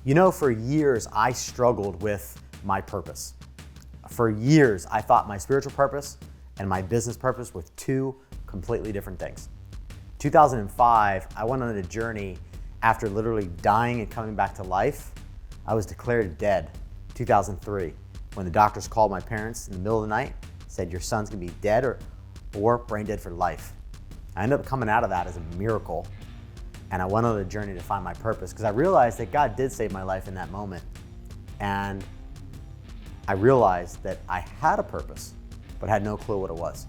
You know, for years, I struggled with my purpose. For years, I thought my spiritual purpose and my business purpose were two completely different things. 2005, I went on a journey after literally dying and coming back to life. I was declared dead. 2003, when the doctors called my parents in the middle of the night, said your son's gonna be dead or brain dead for life. I ended up coming out of that as a miracle, and I went on a journey to find my purpose because I realized that God did save my life in that moment. And I realized that I had a purpose, but had no clue what it was.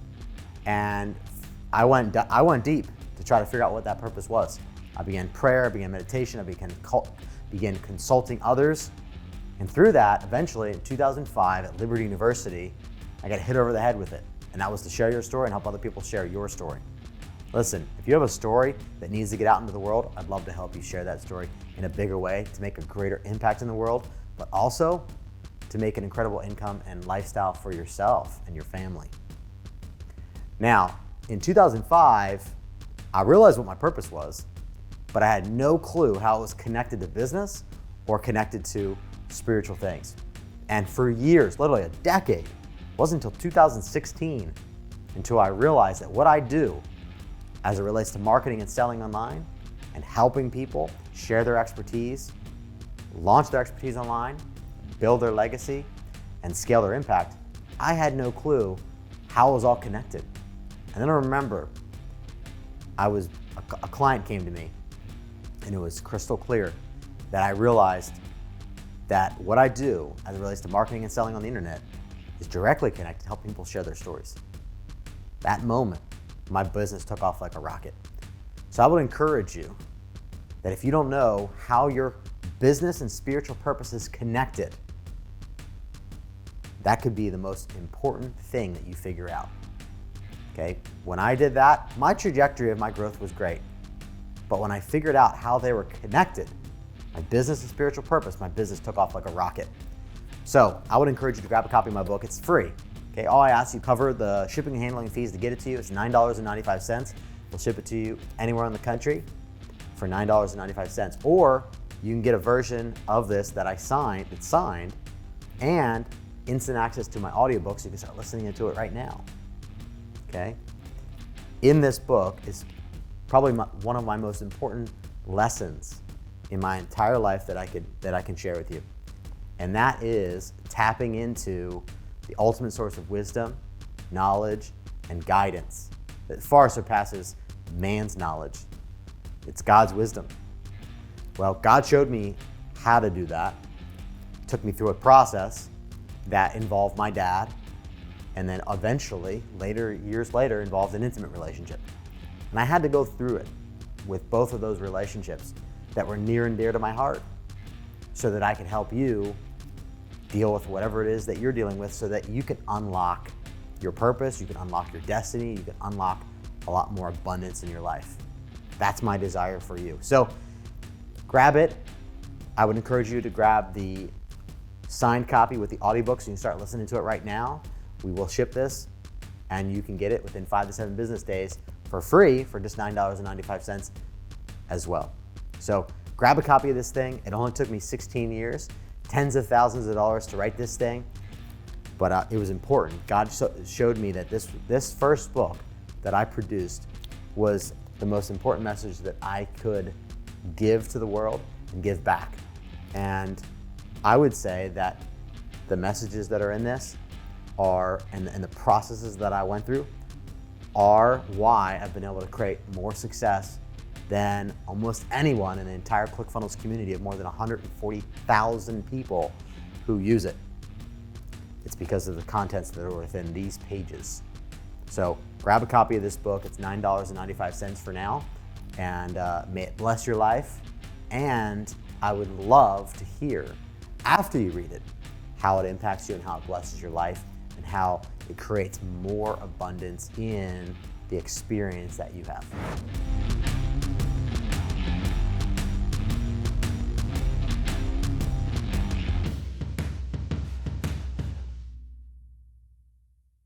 And I went deep to try to figure out what that purpose was. I began prayer, I began meditation, I began consulting others. And through that, eventually in 2005 at Liberty University, I got hit over the head with it. And that was to share your story and help other people share your story. Listen, if you have a story that needs to get out into the world, I'd love to help you share that story in a bigger way to make a greater impact in the world, but also to make an incredible income and lifestyle for yourself and your family. Now, in 2005, I realized what my purpose was, but I had no clue how it was connected to business or connected to spiritual things. And for years, literally a decade, it wasn't until 2016 until I realized that what I do as it relates to marketing and selling online and helping people share their expertise, launch their expertise online, build their legacy, and scale their impact, I had no clue how it was all connected. And then I remember a client came to me, and it was crystal clear that I realized that what I do as it relates to marketing and selling on the internet is directly connected to helping people share their stories. That moment, my business took off like a rocket. So I would encourage you that if you don't know how your business and spiritual purpose is connected, that could be the most important thing that you figure out. Okay? When I did that, my trajectory of my growth was great. But when I figured out how they were connected, my business and spiritual purpose, my business took off like a rocket. So I would encourage you to grab a copy of my book. It's free. Okay, all I ask you cover the shipping and handling fees to get it to you. It's $9.95. We'll ship it to you anywhere in the country for $9.95. Or you can get a version of this that it's signed, and instant access to my audiobook so you can start listening to it right now. Okay? In this book is probably one of my most important lessons in my entire life that I can share with you. And that is tapping into the ultimate source of wisdom, knowledge, and guidance that far surpasses man's knowledge. It's God's wisdom. Well, God showed me how to do that. Took me through a process that involved my dad, and then eventually, years later, involved an intimate relationship. And I had to go through it with both of those relationships that were near and dear to my heart so that I could help you deal with whatever it is that you're dealing with so that you can unlock your purpose, you can unlock your destiny, you can unlock a lot more abundance in your life. That's my desire for you. So grab it. I would encourage you to grab the signed copy with the audiobook so you can start listening to it right now. We will ship this and you can get it within 5 to 7 business days for free for just $9.95 as well. So grab a copy of this thing. It only took me 16 years, tens of thousands of dollars to write this thing, but it was important. God showed me that this first book that I produced was the most important message that I could give to the world and give back. And I would say that the messages that are in this and the processes that I went through are why I've been able to create more success than almost anyone in the entire ClickFunnels community of more than 140,000 people who use it. It's because of the contents that are within these pages. So grab a copy of this book. It's $9.95 for now, and may it bless your life. And I would love to hear, after you read it, how it impacts you and how it blesses your life and how it creates more abundance in the experience that you have.